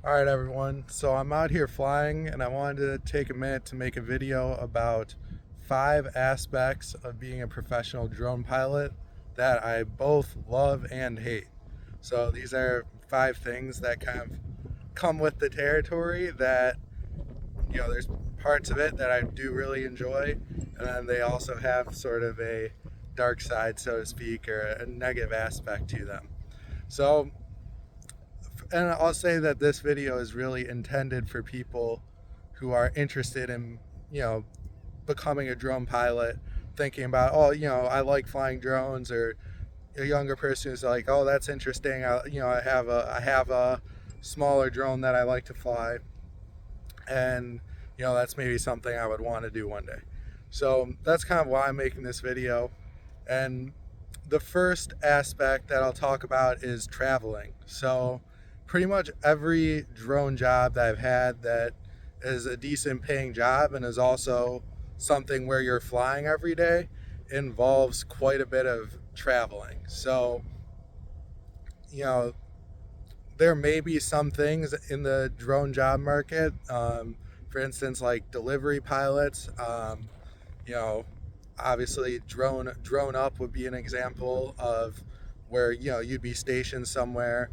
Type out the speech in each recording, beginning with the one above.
All right, everyone. So I'm out here flying, and I wanted to take a minute to make a video about 5 aspects of being a professional drone pilot that I both love and hate. So these are 5 things that kind of come with the territory that, there's parts of it that I do really enjoy, and then they also have sort of a dark side, so to speak, or a negative aspect to them. So and I'll say that this video is really intended for people who are interested in, you know, becoming a drone pilot, thinking about, oh, I like flying drones, or a younger person who's like, oh, that's interesting. I have a smaller drone that I like to fly, and that's maybe something I would want to do one day. So that's kind of why I'm making this video. And the first aspect that I'll talk about is traveling. So, pretty much every drone job that I've had that is a decent paying job and is also something where you're flying every day involves quite a bit of traveling. So, you know, there may be some things in the drone job market, for instance, like delivery pilots. You know, Obviously drone up would be an example of where you'd be stationed somewhere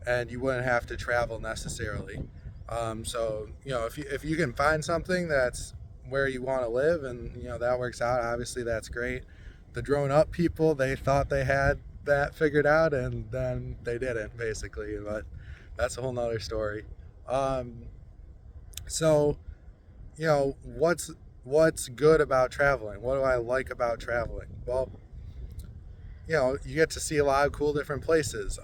and you wouldn't have to travel necessarily. So if you can find something that's where you want to live and that works out, obviously that's great. The drone up people, they thought they had that figured out and then they didn't, basically, but that's a whole nother story. Um, so what's good about traveling? What do I like about traveling? Well, you get to see a lot of cool different places.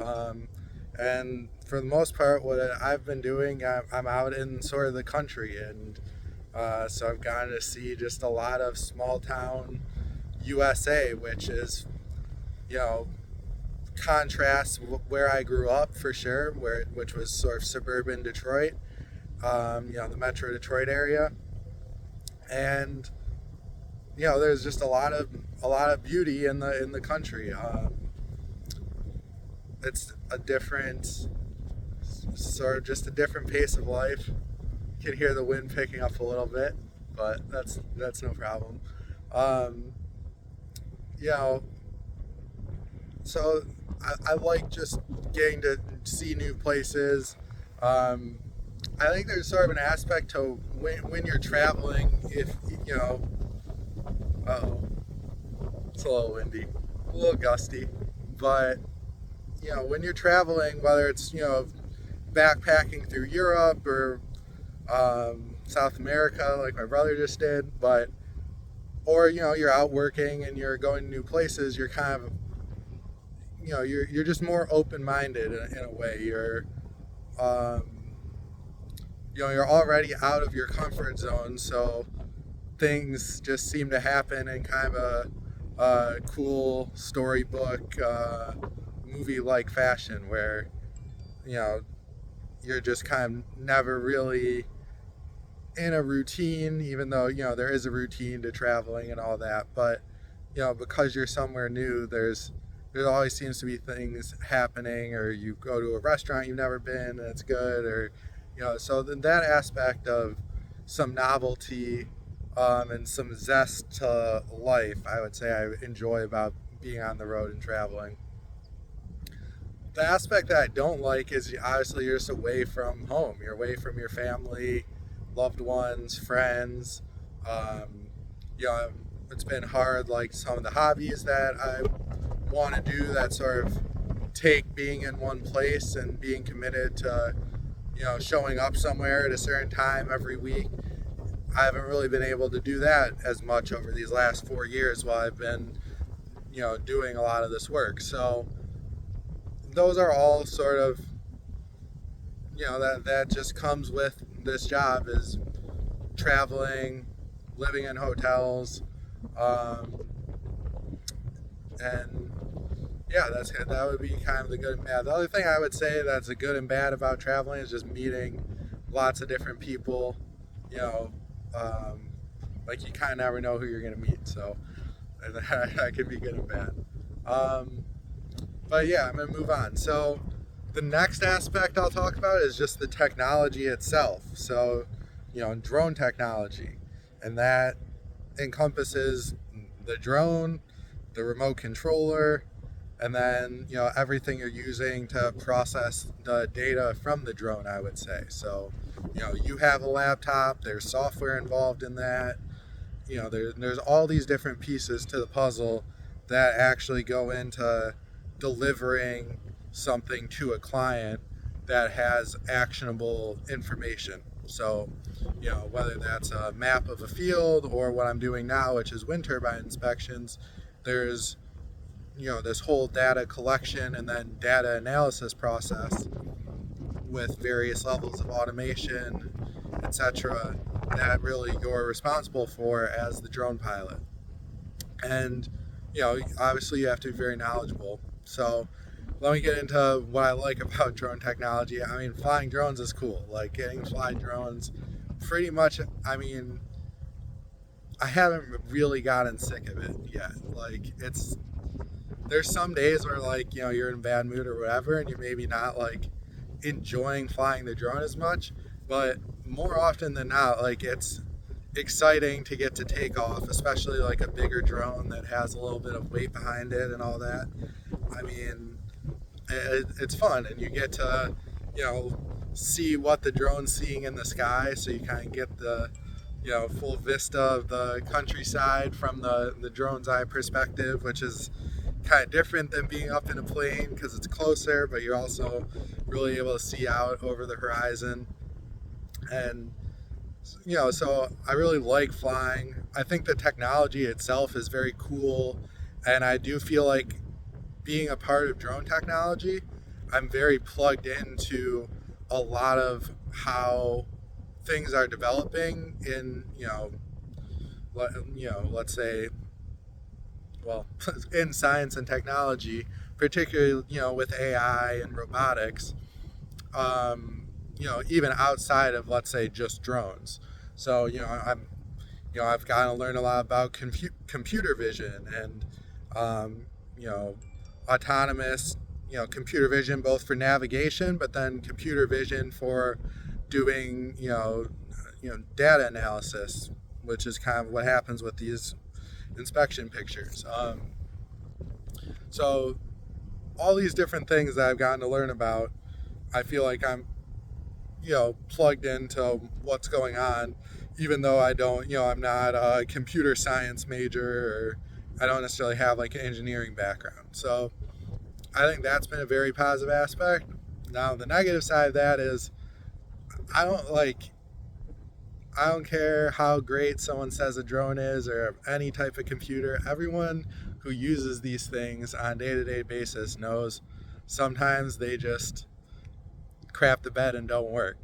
And for the most part, what I've been doing, I'm out in sort of the country, and so I've gotten to see just a lot of small town USA, which is, you know, contrasts where I grew up for sure, which was sort of suburban Detroit, the Metro Detroit area, and there's just a lot of beauty in the country. It's a different sort of just a different pace of life. You can hear the wind picking up a little bit, but that's no problem. Um, you know, so I like just getting to see new places. Um, I think there's sort of an aspect to when you're traveling, if oh, it's a little windy, a little gusty, but when you're traveling, whether it's backpacking through Europe or South America, like my brother just did, or you're out working and you're going to new places, you're kind of you're just more open-minded in a way. Um, you're already out of your comfort zone, so things just seem to happen in kind of a cool storybook, movie-like fashion, where you know you're just kind of never really in a routine, even though there is a routine to traveling and all that. But because you're somewhere new, there always seems to be things happening, or you go to a restaurant you've never been and it's good, or so then that aspect of some novelty, and some zest to life, I would say I enjoy about being on the road and traveling. The aspect that I don't like is, obviously, you're just away from home. You're away from your family, loved ones, friends. Um, you know, it's been hard. Like some of the hobbies that I want to do that sort of take being in one place and being committed to, showing up somewhere at a certain time every week. I haven't really been able to do that as much over these last 4 years while I've been, doing a lot of this work. So those are all sort of, that just comes with this job, is traveling, living in hotels, um, and yeah, that would be kind of the good and bad. The other thing I would say that's a good and bad about traveling is just meeting lots of different people. You know, um, like you kind of never know who you're gonna meet, so that can be good and bad. Um, but yeah, I'm gonna move on. So The next aspect I'll talk about is just the technology itself. So, drone technology, and that encompasses the drone, the remote controller, and then everything you're using to process the data from the drone, I would say. So you have a laptop, there's software involved in that. There's all these different pieces to the puzzle that actually go into delivering something to a client that has actionable information. So whether that's a map of a field or what I'm doing now, which is wind turbine inspections, there's this whole data collection and then data analysis process with various levels of automation, etc., that really you're responsible for as the drone pilot. And obviously you have to be very knowledgeable. So let me get into what I like about drone technology. I mean, flying drones is cool. Like, getting to fly drones, pretty much, I mean, I haven't really gotten sick of it yet. Like, there's some days where, like, you're in a bad mood or whatever, and you're maybe not, like, enjoying flying the drone as much, but more often than not, like, it's exciting to get to take off, especially like a bigger drone that has a little bit of weight behind it and all that. I mean, it's fun, and you get to see what the drone's seeing in the sky, so you kind of get the full vista of the countryside from the drone's eye perspective, which is kind of different than being up in a plane because it's closer, but you're also really able to see out over the horizon. And so I really like flying. I think the technology itself is very cool, and I do feel like, being a part of drone technology, I'm very plugged into a lot of how things are developing in let's say, well, in science and technology, particularly with AI and robotics. Even outside of, let's say, just drones. So I've gotten to learn a lot about computer vision and autonomous computer vision, both for navigation, but then computer vision for doing data analysis, which is kind of what happens with these inspection pictures. So all these different things that I've gotten to learn about, I feel like I'm plugged into what's going on, even though I don't, I'm not a computer science major, or I don't necessarily have like an engineering background. So I think that's been a very positive aspect. Now, the negative side of that is I don't care how great someone says a drone is or any type of computer. Everyone who uses these things on a day-to-day basis knows sometimes they just crap the bed and don't work,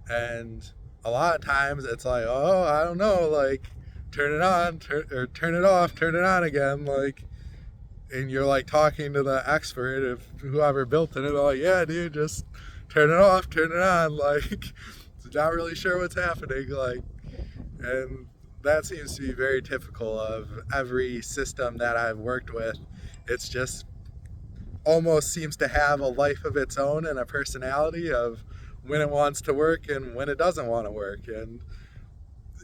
and a lot of times it's like, oh, I don't know, like, turn it on, turn it off, turn it on again, like, and you're like talking to the expert of whoever built it, and they're like, yeah, dude, just turn it off, turn it on, like, not really sure what's happening, like, and that seems to be very typical of every system that I've worked with. It's just almost seems to have a life of its own and a personality of when it wants to work and when it doesn't want to work. And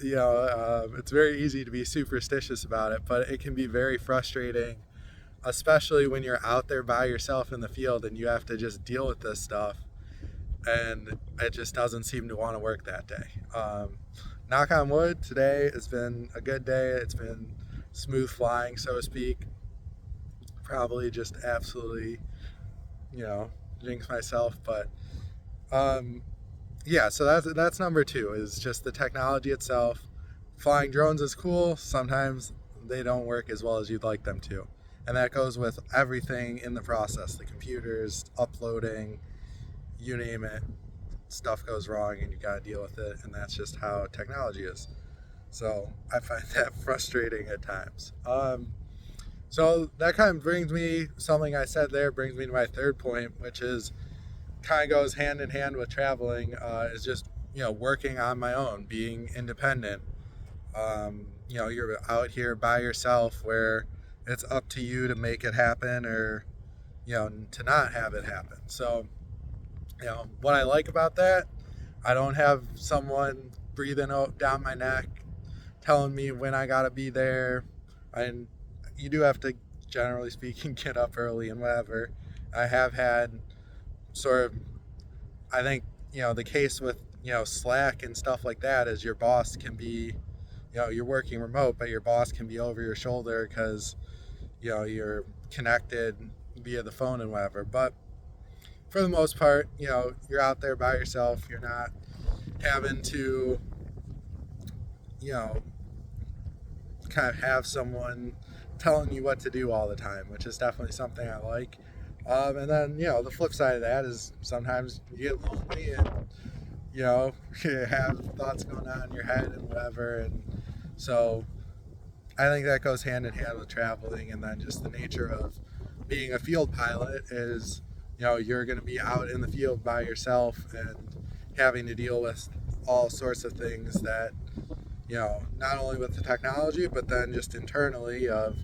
it's very easy to be superstitious about it, but it can be very frustrating, especially when you're out there by yourself in the field and you have to just deal with this stuff, and it just doesn't seem to want to work that day. Knock on wood, today has been a good day. It's been smooth flying, so to speak. Probably just absolutely, jinx myself, but so that's number 2, is just the technology itself. Flying drones is cool. Sometimes they don't work as well as you'd like them to, and that goes with everything in the process, the computers, uploading, you name it. Stuff goes wrong and you gotta deal with it, and that's just how technology is. So I find that frustrating at times. So that kind of brings me, something I said there brings me to my third point, which is kind of goes hand in hand with traveling, is just, working on my own, being independent. You're out here by yourself where it's up to you to make it happen, or, to not have it happen. So, what I like about that, I don't have someone breathing down my neck, telling me when I gotta be there. And you do have to, generally speaking, get up early and whatever. I have had sort of, I think, the case with, Slack and stuff like that is your boss can be, you're working remote, but your boss can be over your shoulder because, you're connected via the phone and whatever. But for the most part, you're out there by yourself. You're not having to, kind of have someone telling you what to do all the time, which is definitely something I like. And then, the flip side of that is sometimes you get lonely and, you have thoughts going on in your head and whatever. And so I think that goes hand in hand with traveling. And then just the nature of being a field pilot is, you're going to be out in the field by yourself and having to deal with all sorts of things that, not only with the technology, but then just internally of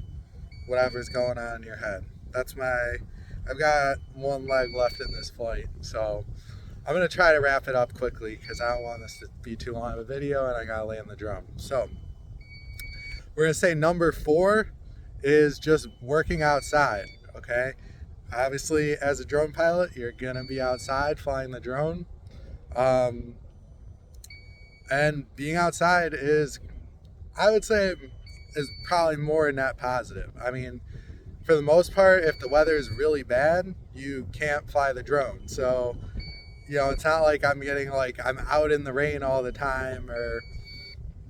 whatever's going on in your head. I've got one leg left in this flight, so I'm going to try to wrap it up quickly because I don't want this to be too long of a video and I got to land the drum. So we're going to say number 4 is just working outside, okay? Obviously, as a drone pilot, you're going to be outside flying the drone. And being outside is, I would say, is probably more net positive. I mean, for the most part, if the weather is really bad, you can't fly the drone. So, it's not like I'm out in the rain all the time or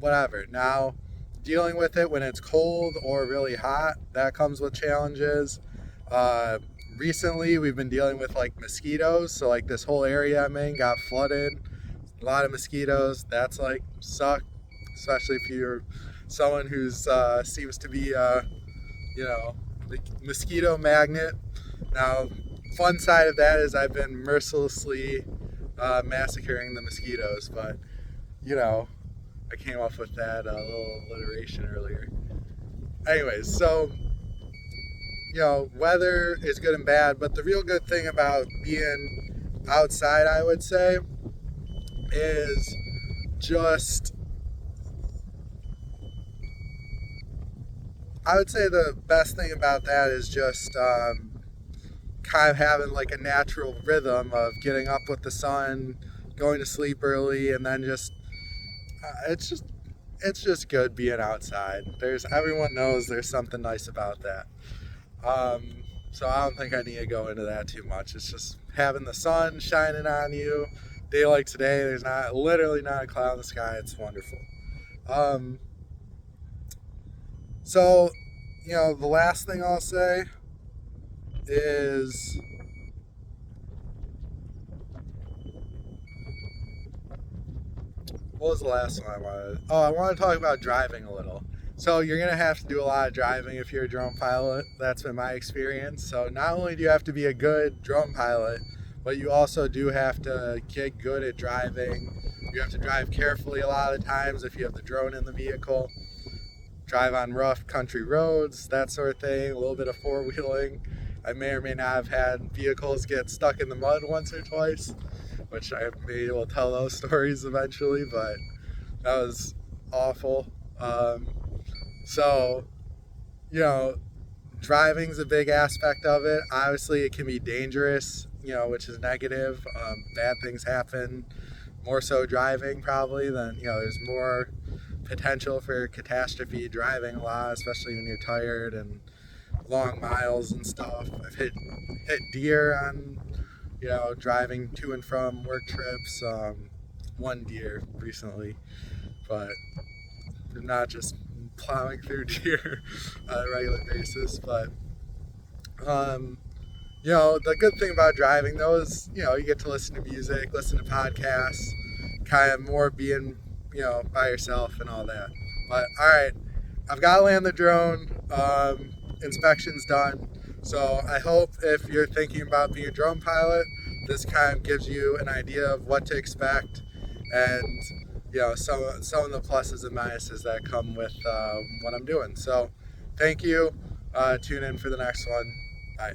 whatever. Now, dealing with it when it's cold or really hot, that comes with challenges. Recently, we've been dealing with mosquitoes. So this whole area I'm in got flooded. A lot of mosquitoes. That's suck, especially if you're someone who's seems to be the mosquito magnet. Now, fun side of that is I've been mercilessly massacring the mosquitoes, but I came up with that little alliteration earlier. Anyways, so weather is good and bad, but the real good thing about being outside, I would say, is just, I would say the best thing about that is just kind of having a natural rhythm of getting up with the sun, going to sleep early, and then just it's just good being outside. Everyone knows there's something nice about that. So I don't think I need to go into that too much. It's just having the sun shining on you. Day like today, there's literally not a cloud in the sky. It's wonderful. So, the last thing I'll say is what was the last one I wanted? Oh, I want to talk about driving a little. So you're going to have to do a lot of driving if you're a drone pilot. That's been my experience. So not only do you have to be a good drone pilot, but you also do have to get good at driving. You have to drive carefully a lot of the times if you have the drone in the vehicle. Drive on rough country roads, that sort of thing, a little bit of four-wheeling. I may or may not have had vehicles get stuck in the mud once or twice, which I maybe will tell those stories eventually, but that was awful. So, driving's a big aspect of it. Obviously, it can be dangerous, which is negative. Bad things happen, more so driving probably than, there's more potential for catastrophe driving a lot, especially when you're tired and long miles and stuff. I've hit deer on, driving to and from work trips. One deer recently, but not just plowing through deer on a regular basis. But the good thing about driving though is you get to listen to music, listen to podcasts, kind of more being by yourself and all that. But all right, I've got to land the drone. Inspection's done. So I hope if you're thinking about being a drone pilot, this kind of gives you an idea of what to expect and some of the pluses and minuses that come with what I'm doing. So thank you. Tune in for the next one. Bye.